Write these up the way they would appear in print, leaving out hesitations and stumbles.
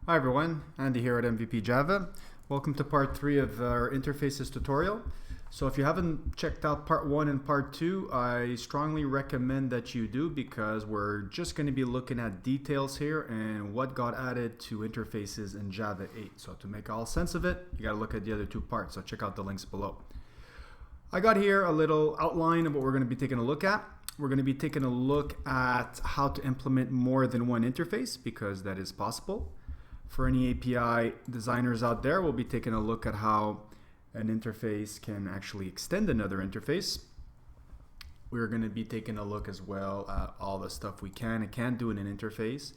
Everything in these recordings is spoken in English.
Hi everyone, Andy here at MVP Java. Welcome to part 3 of our interfaces tutorial. So if you haven't checked out part 1 and part 2, I strongly recommend that you do, because we're just going to be looking at details here and what got added to interfaces in Java 8. So to make all sense of it, you got to look at the other two parts, so check out the links below. I got here a little outline of what we're going to be taking a look at. We're going to be taking a look at how to implement more than one interface, because that is possible. For any API designers out there, we'll be taking a look at how an interface can actually extend another interface. We're going to be taking a look as well at all the stuff we can and can't do in an interface.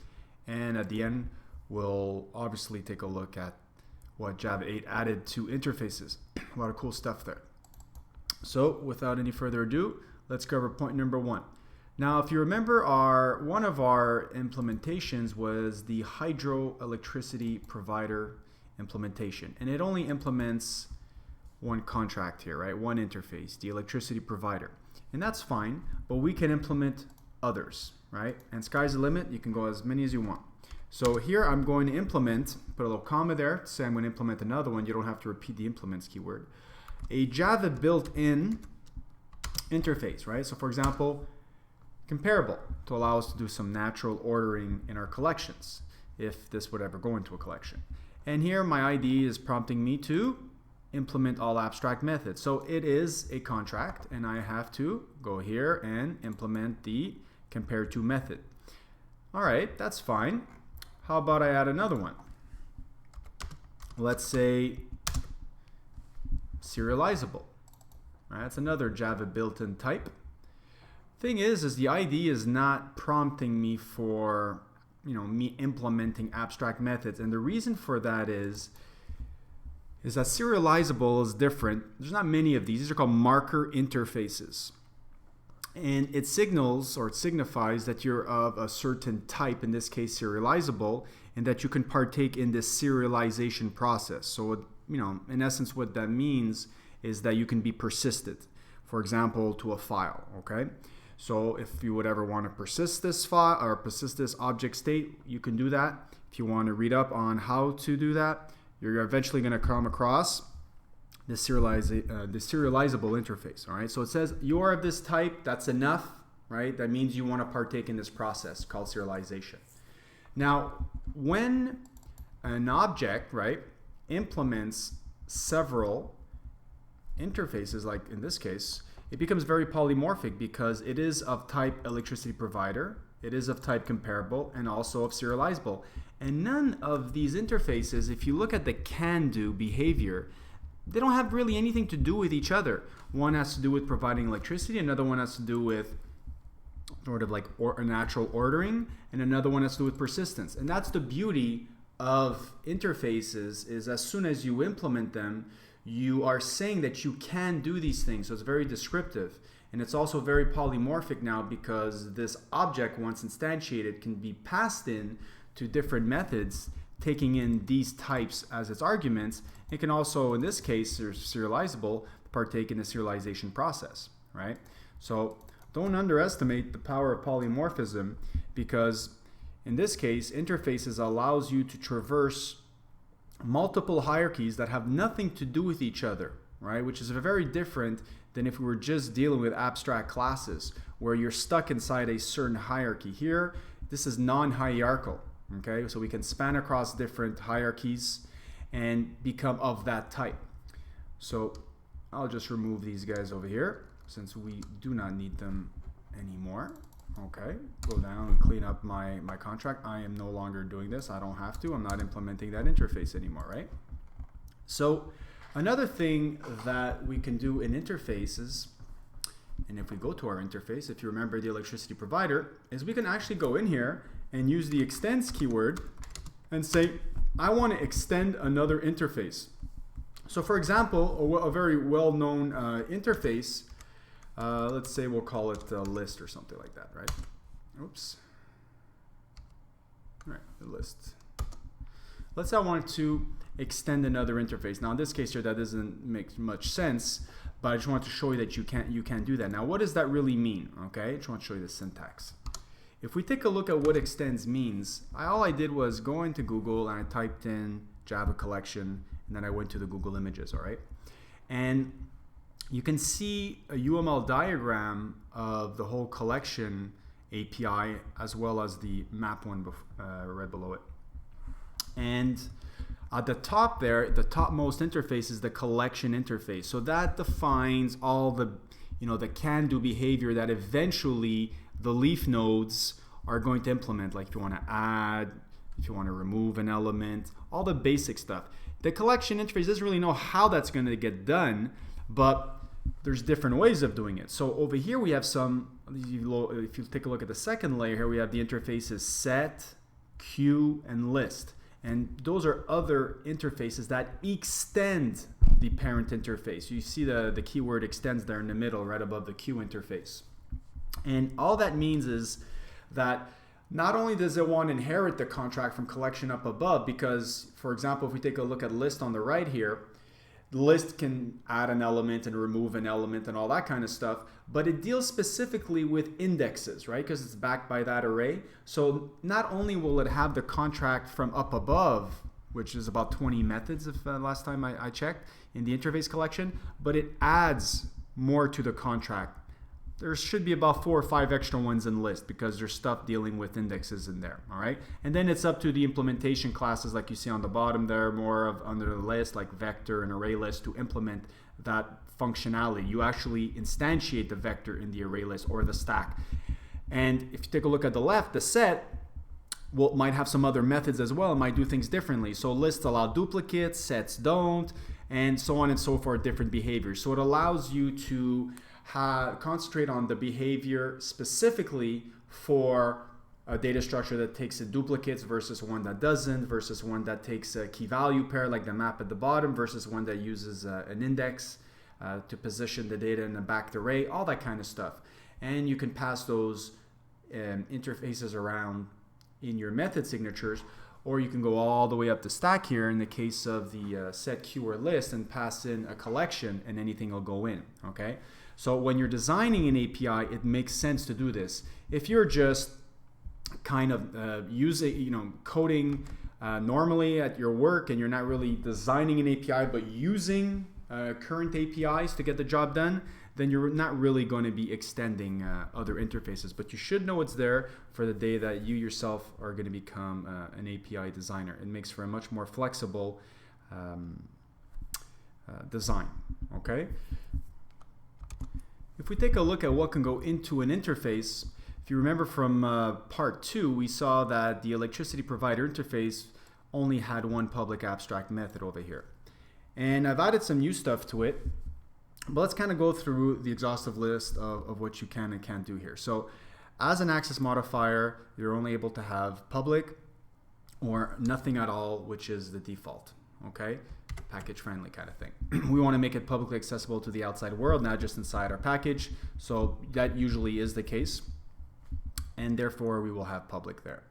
And at the end, we'll obviously take a look at what Java 8 added to interfaces. A lot of cool stuff there. So without any further ado, let's cover point number 1. Now, if you remember, one of our implementations was the hydroelectricity provider implementation, and it only implements one contract here, right? One interface, the electricity provider, and that's fine. But we can implement others, right? And sky's the limit. You can go as many as you want. So here I'm going to implement, put a little comma there to say I'm going to implement another one. You don't have to repeat the implements keyword. A Java built-in interface, right? So for example, comparable, to allow us to do some natural ordering in our collections, if this would ever go into a collection. And here my IDE is prompting me to implement all abstract methods. So it is a contract, and I have to go here and implement the compare to method. All right, that's fine. How about I add another one? Let's say serializable. Right, that's another Java built-in type. Thing is the IDE is not prompting me for, me implementing abstract methods, and the reason for that is that serializable is different. There's not many of these. These are called marker interfaces, and it signals, or it signifies, that you're of a certain type, in this case serializable, and that you can partake in this serialization process. So in essence what that means is that you can be persisted, for example, to a file. Okay, so if you would ever want to persist this file or persist this object state, you can do that. If you want to read up on how to do that, you're eventually going to come across the serializable interface. All right, so it says you are of this type. That's enough, right? That means you want to partake in this process called serialization. Now, when an object, right, implements several interfaces, like in this case, it becomes very polymorphic, because it is of type electricity provider, it is of type comparable, and also of serializable. And none of these interfaces, if you look at the can-do behavior, they don't have really anything to do with each other. One has to do with providing electricity, another one has to do with sort of like natural ordering, and another one has to do with persistence. And that's the beauty of interfaces, is as soon as you implement them, you are saying that you can do these things. So it's very descriptive, and it's also very polymorphic now, because this object, once instantiated, can be passed in to different methods, taking in these types as its arguments. It can also, in this case, serializable, partake in the serialization process, right? So don't underestimate the power of polymorphism, because in this case, interfaces allows you to traverse multiple hierarchies that have nothing to do with each other, right? Which is very different than if we were just dealing with abstract classes, where you're stuck inside a certain hierarchy. Here, this is non-hierarchical, okay? So we can span across different hierarchies and become of that type. So I'll just remove these guys over here, since we do not need them anymore. Okay, go down and clean up my contract. I am no longer doing this. I don't have to. I'm not implementing that interface anymore, right? So another thing that we can do in interfaces, and if we go to our interface, if you remember the electricity provider, is we can actually go in here and use the extends keyword and say, I want to extend another interface. So for example, a very well-known interface, let's say we'll call it a list or something like that, right? Oops. All right, the list. Let's say I want to extend another interface. Now in this case here, that doesn't make much sense, but I just want to show you that you can do that. Now what does that really mean? Okay, I just want to show you the syntax. If we take a look at what extends means, all I did was go into Google and I typed in Java collection, and then I went to the Google images, all right? And you can see a UML diagram of the whole collection API as well as the map one right below it. And at the top there, the topmost interface is the collection interface. So that defines all the, the can-do behavior that eventually the leaf nodes are going to implement. Like if you want to add, if you want to remove an element, all the basic stuff. The collection interface doesn't really know how that's going to get done, but there's different ways of doing it. So over here we have some, if you take a look at the second layer here, we have the interfaces set, queue, and list. And those are other interfaces that extend the parent interface. You see the keyword extends there in the middle, right above the queue interface. And all that means is that not only does it want to inherit the contract from collection up above, because, for example, if we take a look at list on the right here, the list can add an element and remove an element and all that kind of stuff, but it deals specifically with indexes, right? Because it's backed by that array. So not only will it have the contract from up above, which is about 20 methods if last time I checked in the interface collection, but it adds more to the contract. There should be about 4 or 5 extra ones in list because there's stuff dealing with indexes in there, all right? And then it's up to the implementation classes like you see on the bottom there, more of under the list like vector and array list to implement that functionality. You actually instantiate the vector in the array list or the stack. And if you take a look at the left, the set might have some other methods as well. It might do things differently. So lists allow duplicates, sets don't, and so on and so forth, different behaviors. So it allows you to concentrate on the behavior specifically for a data structure that takes duplicates versus one that doesn't, versus one that takes a key value pair like the map at the bottom, versus one that uses an index to position the data in a backed array, all that kind of stuff. And you can pass those interfaces around in your method signatures, or you can go all the way up the stack here in the case of the set, queue, or list and pass in a collection and anything will go in, okay? So when you're designing an API, it makes sense to do this. If you're just kind of coding normally at your work and you're not really designing an API but using current APIs to get the job done, then you're not really going to be extending other interfaces. But you should know it's there for the day that you yourself are going to become an API designer. It makes for a much more flexible design, okay? If we take a look at what can go into an interface, if you remember from part 2, we saw that the electricity provider interface only had one public abstract method over here. And I've added some new stuff to it, but let's kind of go through the exhaustive list of what you can and can't do here. So as an access modifier, you're only able to have public or nothing at all, which is the default, okay? Package friendly kind of thing. We want to make it publicly accessible to the outside world, not just inside our package. So that usually is the case. And therefore we will have public there.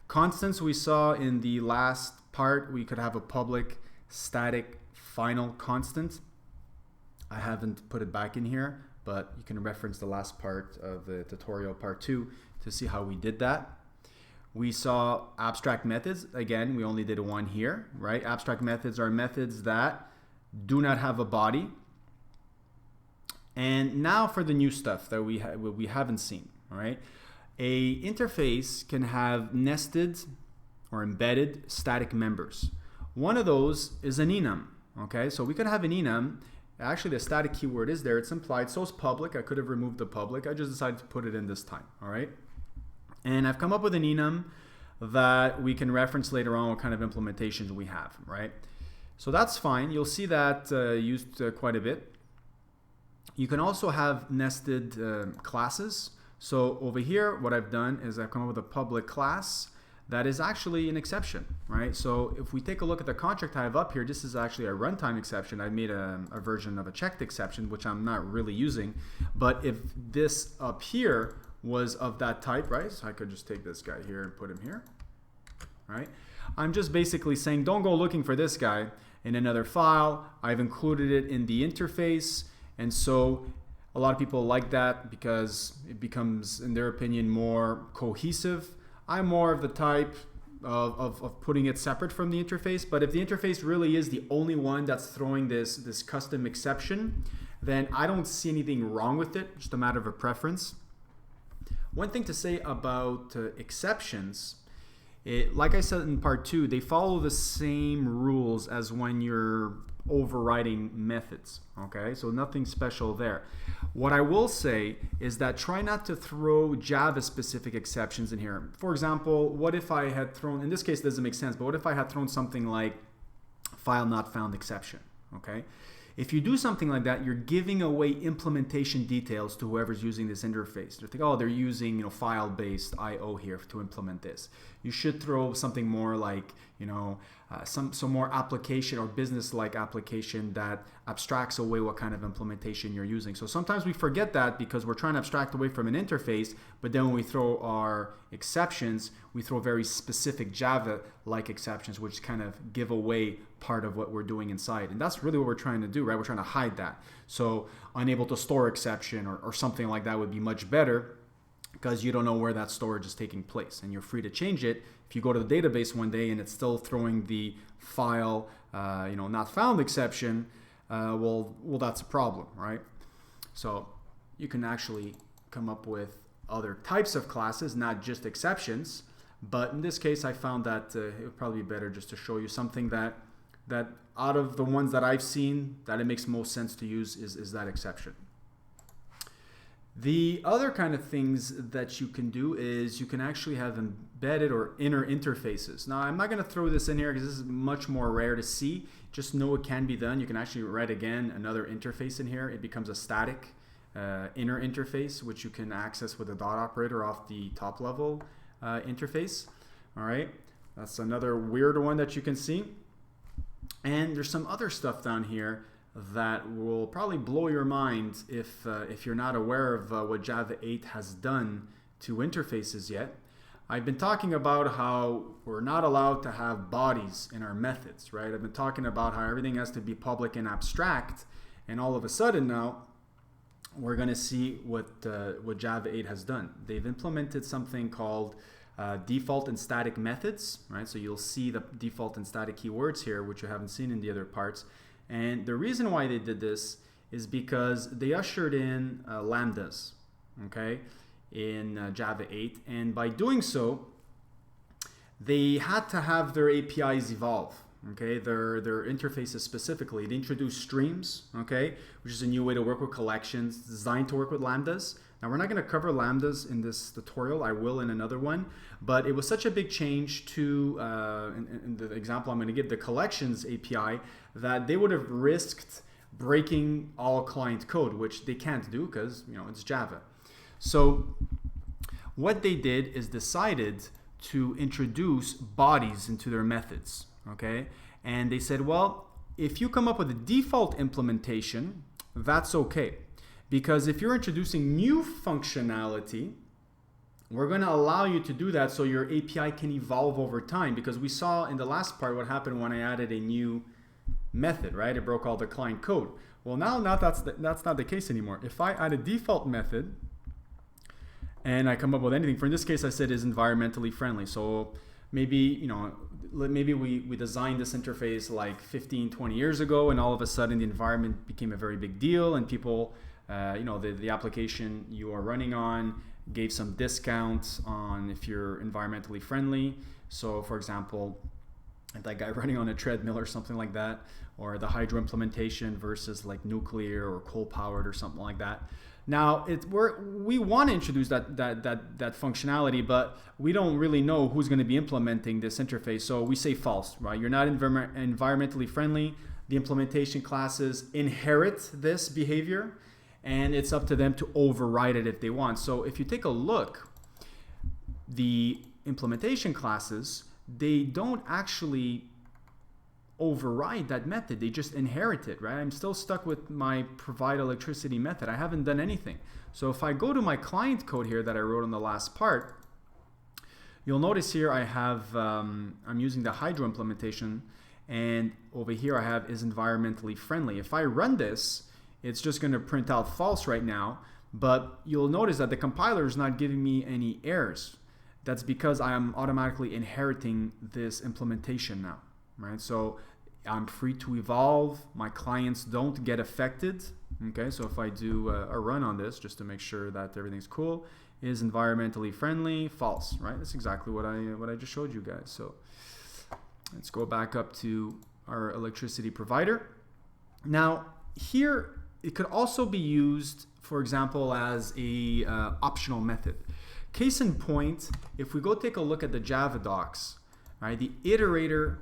Constants we saw in the last part, we could have a public static final constant. I haven't put it back in here, but you can reference the last part of the tutorial, part 2, to see how we did that. We saw abstract methods. Again, we only did one here, right? Abstract methods are methods that do not have a body. And now for the new stuff that we haven't seen, all right? A interface can have nested or embedded static members. One of those is an enum, okay? So we could have an enum. Actually, the static keyword is there. It's implied. So is public. I could have removed the public. I just decided to put it in this time, all right? And I've come up with an enum that we can reference later on what kind of implementations we have, right? So that's fine. You'll see that used quite a bit. You can also have nested classes. So over here, what I've done is I've come up with a public class that is actually an exception, right? So if we take a look at the contract I have up here, this is actually a runtime exception. I made a version of a checked exception, which I'm not really using. But if this up here was of that type, right? So I could just take this guy here and put him here, right? I'm just basically saying don't go looking for this guy in another file. I've included it in the interface, and so A lot of people like that because it becomes, in their opinion, more cohesive. I'm more of the type of putting it separate from the interface, but if the interface really is the only one that's throwing this custom exception, then I don't see anything wrong with it, just a matter of a preference. One thing to say about exceptions, like I said in part 2, they follow the same rules as when you're overriding methods, okay? So nothing special there. What I will say is that try not to throw Java-specific exceptions in here. For example, what if I had thrown, in this case it doesn't make sense, but what if I had thrown something like file not found exception, okay? If you do something like that, you're giving away implementation details to whoever's using this interface. They think, oh, they're using file-based I/O here to implement this. You should throw something more like some more application or business-like application that abstracts away what kind of implementation you're using. So sometimes we forget that because we're trying to abstract away from an interface, but then when we throw our exceptions, we throw very specific Java-like exceptions, which kind of give away part of what we're doing inside. And that's really what we're trying to do, right? We're trying to hide that. So unable to store exception or something like that would be much better, because you don't know where that storage is taking place, and you're free to change it. If you go to the database one day and it's still throwing the file not found exception, well that's a problem, right? So you can actually come up with other types of classes, not just exceptions. But in this case, I found that it would probably be better just to show you something that out of the ones that I've seen, that it makes most sense to use is that exception. The other kind of things that you can do is you can actually have embedded or inner interfaces. Now, I'm not going to throw this in here because this is much more rare to see. Just know it can be done. You can actually write again another interface in here. It becomes a static inner interface, which you can access with a dot operator off the top level interface. All right, that's another weird one that you can see. And there's some other stuff down here that will probably blow your mind if you're not aware of what Java 8 has done to interfaces yet. I've been talking about how we're not allowed to have bodies in our methods, right? I've been talking about how everything has to be public and abstract, and all of a sudden now we're going to see what Java 8 has done. They've implemented something called default and static methods, right? So you'll see the default and static keywords here, which you haven't seen in the other parts. And the reason why they did this is because they ushered in lambdas, okay, in Java 8. And by doing so, they had to have their APIs evolve, okay, their interfaces specifically. They introduced streams, okay, which is a new way to work with collections designed to work with lambdas. Now, we're not going to cover lambdas in this tutorial. I will in another one. But it was such a big change to, in the example I'm going to give, the collections API, that they would have risked breaking all client code, which they can't do because it's Java. So what they did is decided to introduce bodies into their methods, okay? And they said, well, if you come up with a default implementation, that's okay. Because if you're introducing new functionality, we're going to allow you to do that so your API can evolve over time. Because we saw in the last part what happened when I added a new method, right? It broke all the client code. Well, now that's not the case anymore. If I add a default method and I come up with anything, for in this case I said is environmentally friendly. So maybe we designed this interface like 15, 20 years ago, and all of a sudden the environment became a very big deal, and people, the application you are running on gave some discounts on if you're environmentally friendly. So for example, that guy running on a treadmill or something like that, or the hydro implementation versus like nuclear or coal powered or something like that. Now we want to introduce that functionality, but we don't really know who's going to be implementing this interface. So we say false, right? You're not environmentally friendly. The implementation classes inherit this behavior, and it's up to them to override it if they want. So if you take a look, the implementation classes, they don't actually override that method. They just inherit it, right? I'm still stuck with my provide electricity method. I haven't done anything. So if I go to my client code here that I wrote on the last part, you'll notice here I have, I'm using the hydro implementation, and over here I have is environmentally friendly. If I run this, it's just going to print out false right now, but you'll notice that the compiler is not giving me any errors. That's because I am automatically inheriting this implementation now, right? So I'm free to evolve. My clients don't get affected. Okay, so if I do a run on this just to make sure that everything's cool, is environmentally friendly, false, right? That's exactly what I just showed you guys. So let's go back up to our electricity provider. Now here it could also be used, for example, as a optional method. Case in point, if we go take a look at the Javadocs, right, the iterator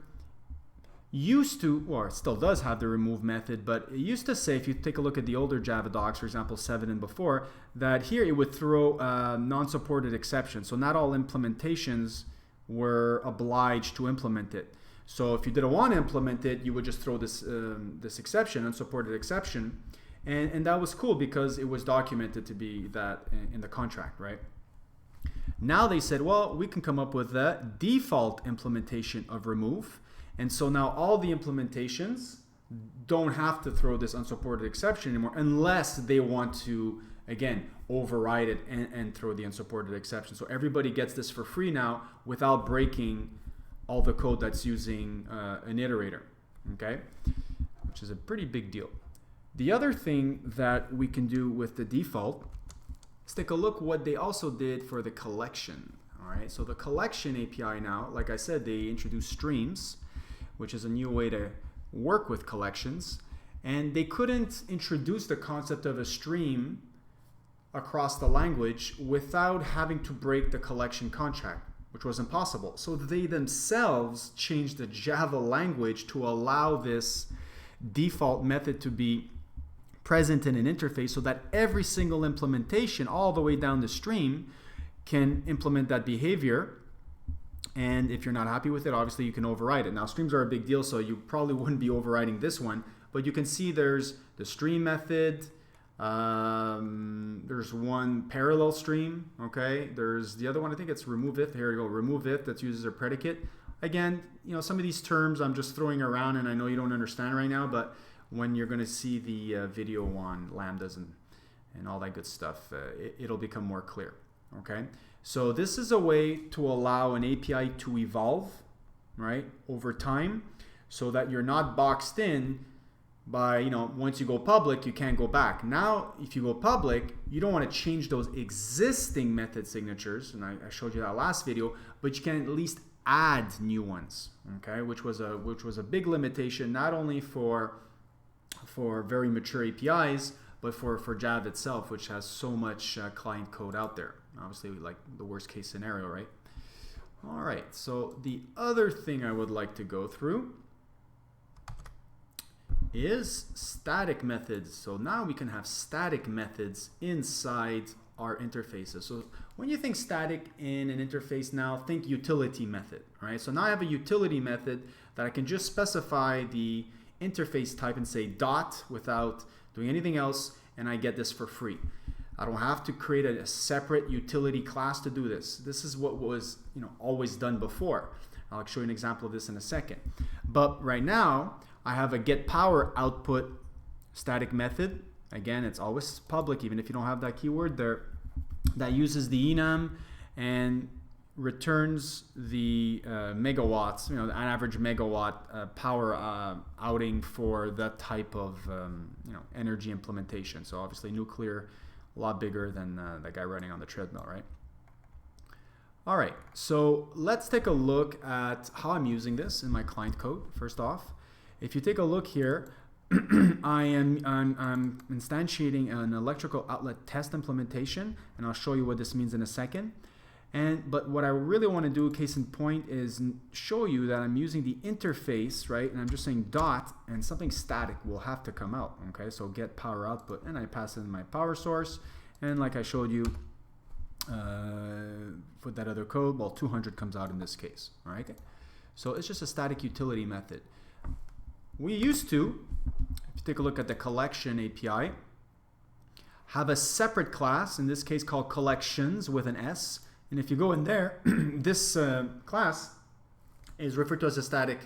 used to, or it still does have the remove method, but it used to say, if you take a look at the older Javadocs, for example 7 and before, that here it would throw non-supported exception. So not all implementations were obliged to implement it. So if you didn't want to implement it, you would just throw this this exception, unsupported exception, and that was cool because it was documented to be that in the contract, right? Now they said, well, we can come up with the default implementation of remove. And so now all the implementations don't have to throw this unsupported exception anymore unless they want to, again, override it and throw the unsupported exception. So everybody gets this for free now without breaking all the code that's using an iterator, okay? Which is a pretty big deal. The other thing that we can do with the default, let's take a look what they also did for the collection. All right, so the collection API now, like I said, they introduced streams, which is a new way to work with collections. And they couldn't introduce the concept of a stream across the language without having to break the collection contract, which was impossible. So they themselves changed the Java language to allow this default method to be present in an interface so that every single implementation all the way down the stream can implement that behavior. And if you're not happy with it, obviously you can override it. Now streams are a big deal, so you probably wouldn't be overriding this one, but you can see there's the stream method, there's one parallel stream, okay? There's the other one, I think it's remove if, here you go, remove if, that uses a predicate. Again, you know, some of these terms I'm just throwing around and I know you don't understand right now, but when you're gonna see the video on lambdas and all that good stuff, it'll become more clear, okay? So this is a way to allow an API to evolve, right, over time, so that you're not boxed in by, you know, once you go public, you can't go back. Now, if you go public, you don't want to change those existing method signatures, and I showed you that last video, but you can at least add new ones, okay, which was a big limitation, not only for very mature APIs, but for Java itself, which has so much client code out there. Obviously, like the worst case scenario, right? All right, so the other thing I would like to go through is static methods. So now we can have static methods inside our interfaces. So when you think static in an interface now, think utility method, right? So now I have a utility method that I can just specify the interface type and say dot without doing anything else, and I get this for free. I don't have to create a separate utility class to do this. This is what was, you know, always done before. I'll show you an example of this in a second. But right now, I have a get power output static method. Again, it's always public, even if you don't have that keyword there. That uses the enum and returns the megawatts, you know, an average megawatt power outing for that type of you know, energy implementation. So obviously nuclear, a lot bigger than the guy running on the treadmill, right? All right, so let's take a look at how I'm using this in my client code. First off, if you take a look here, I'm instantiating an electrical outlet test implementation, and I'll show you what this means in a second. But what I really want to do, case in point, is show you that I'm using the interface, right? And I'm just saying dot, and something static will have to come out, okay? So get power output, and I pass in my power source, and like I showed you for that other code, well, 200 comes out in this case, all right? So it's just a static utility method. We used to, if you take a look at the collection API, have a separate class, in this case called collections with an S. And if you go in there, this class is referred to as a static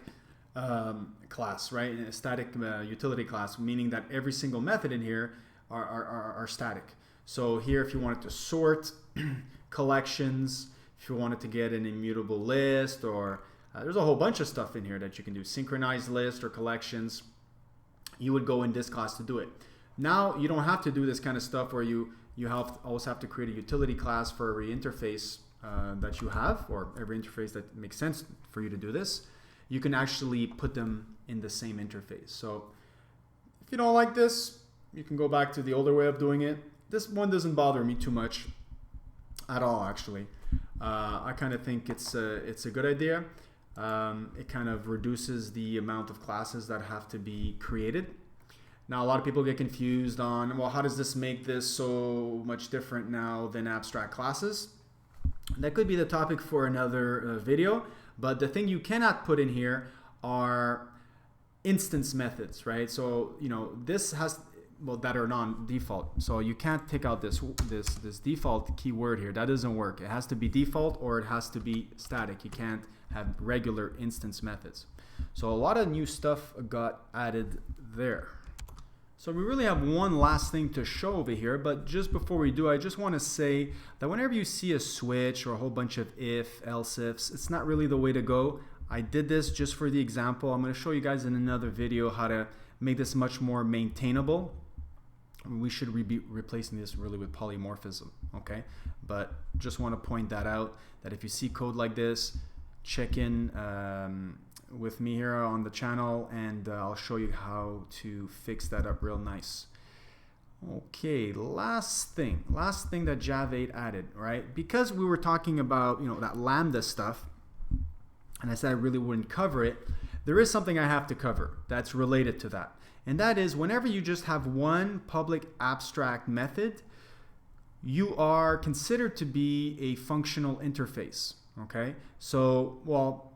class, right? A static utility class, meaning that every single method in here are static. So here, if you wanted to sort collections, if you wanted to get an immutable list, or there's a whole bunch of stuff in here that you can do, synchronized list or collections, you would go in this class to do it. Now you don't have to do this kind of stuff where you always have to create a utility class for every interface that you have, or every interface that makes sense for you to do this. You can actually put them in the same interface. So if you don't like this, you can go back to the older way of doing it. This one doesn't bother me too much at all, actually. I kind of think it's a good idea. It kind of reduces the amount of classes that have to be created. Now, a lot of people get confused on, well, how does this make this so much different now than abstract classes? That could be the topic for another video, but the thing you cannot put in here are instance methods, right? So, you know, this has, well, that are non-default. So you can't take out this default keyword here. That doesn't work. It has to be default or it has to be static. You can't have regular instance methods. So a lot of new stuff got added there. So we really have one last thing to show over here, but just before we do, I just want to say that whenever you see a switch or a whole bunch of if, else ifs, it's not really the way to go. I did this just for the example. I'm going to show you guys in another video how to make this much more maintainable. We should be replacing this really with polymorphism, okay? But just want to point that out, that if you see code like this, check in with me here on the channel, and I'll show you how to fix that up real nice. Okay, last thing that Java 8 added, right? Because we were talking about, you know, that lambda stuff, and I said I really wouldn't cover it, there is something I have to cover that's related to that. And that is, whenever you just have one public abstract method, you are considered to be a functional interface, okay? So, well,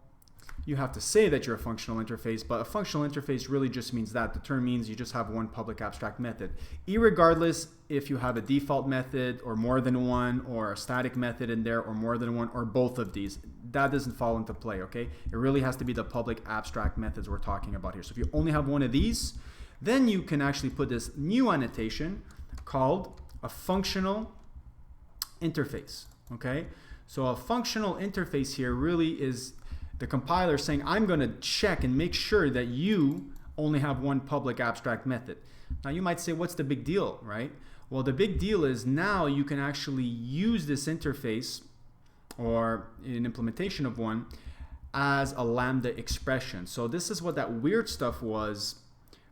you have to say that you're a functional interface, but a functional interface really just means that. The term means you just have one public abstract method. Irregardless if you have a default method or more than one, or a static method in there or more than one, or both of these, that doesn't fall into play, okay? It really has to be the public abstract methods we're talking about here. So if you only have one of these, then you can actually put this new annotation called a functional interface, okay? So a functional interface here really is the compiler saying, I'm going to check and make sure that you only have one public abstract method. Now you might say, what's the big deal, right? Well, the big deal is now you can actually use this interface, or an implementation of one, as a lambda expression. So this is what that weird stuff was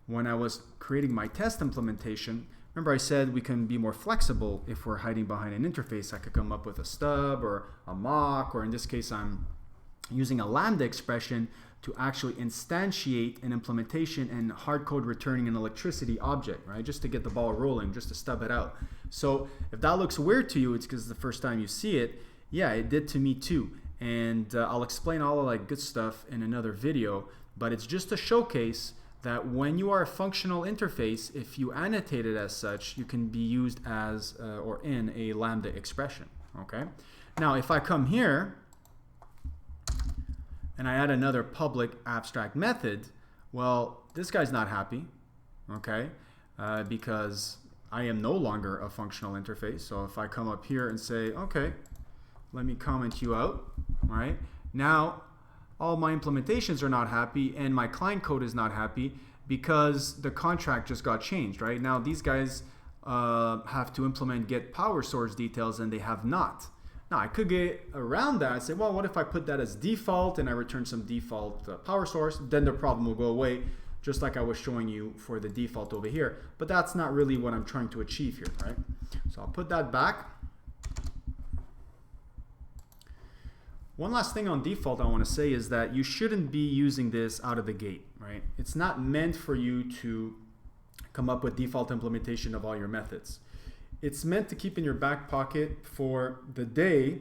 when I was creating my test implementation. Remember I said we can be more flexible if we're hiding behind an interface. I could come up with a stub or a mock, or in this case I'm using a lambda expression to actually instantiate an implementation and hard code returning an electricity object, right? Just to get the ball rolling, just to stub it out. So if that looks weird to you, it's because it's the first time you see it. Yeah, it did to me too. And I'll explain all of that good stuff in another video, but it's just to showcase that when you are a functional interface, if you annotate it as such, you can be used as or in a lambda expression, okay? Now, if I come here and I add another public abstract method, well, this guy's not happy, okay? Because I am no longer a functional interface. So if I come up here and say, okay, let me comment you out, all right? Now, all my implementations are not happy and my client code is not happy because the contract just got changed, right? Now these guys have to implement get power source details and they have not. Now I could get around that and say, well, what if I put that as default and I return some default power source? Then the problem will go away, just like I was showing you for the default over here. But that's not really what I'm trying to achieve here, right? So I'll put that back. One last thing on default I want to say is that you shouldn't be using this out of the gate, right? It's not meant for you to come up with default implementation of all your methods. It's meant to keep in your back pocket for the day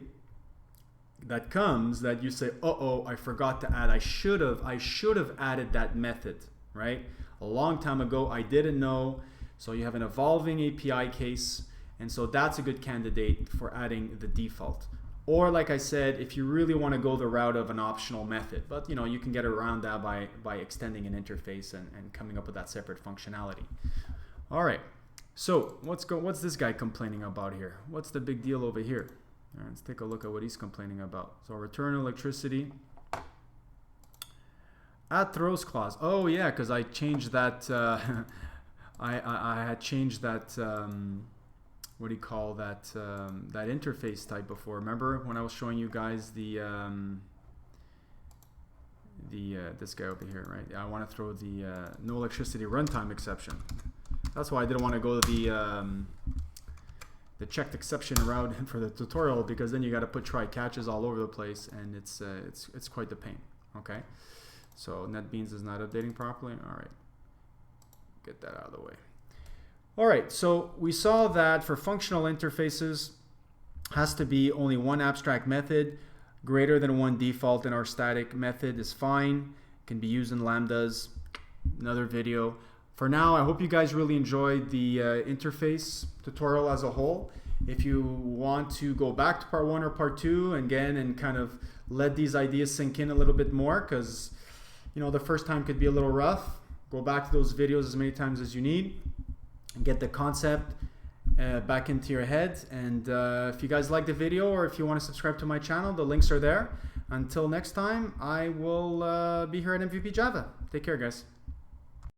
that comes that you say, uh-oh, I forgot to add. I should have added that method, right? A long time ago, I didn't know. So you have an evolving API case, and so that's a good candidate for adding the default. Or like I said, if you really want to go the route of an optional method, but you know, you can get around that by extending an interface and coming up with that separate functionality. All right, so what's this guy complaining about here? What's the big deal over here? All right, let's take a look at what he's complaining about. So return electricity at throws clause. Oh yeah, because I changed that. I had changed that. What do you call that? That interface type before. Remember when I was showing you guys the this guy over here, right? I want to throw the no electricity runtime exception. That's why I didn't want to go the checked exception route for the tutorial, because then you got to put try catches all over the place, and it's quite the pain. Okay, so NetBeans is not updating properly. All right, get that out of the way. All right, so we saw that for functional interfaces has to be only one abstract method. Greater than one default in our static method is fine. Can be used in lambdas. Another video. For now, I hope you guys really enjoyed the interface tutorial as a whole. If you want to go back to part 1 or part 2 again and kind of let these ideas sink in a little bit more, because you know the first time could be a little rough, go back to those videos as many times as you need and get the concept back into your head. And if you guys like the video, or if you want to subscribe to my channel, the links are there. Until next time, I will be here at MVP Java. Take care, guys.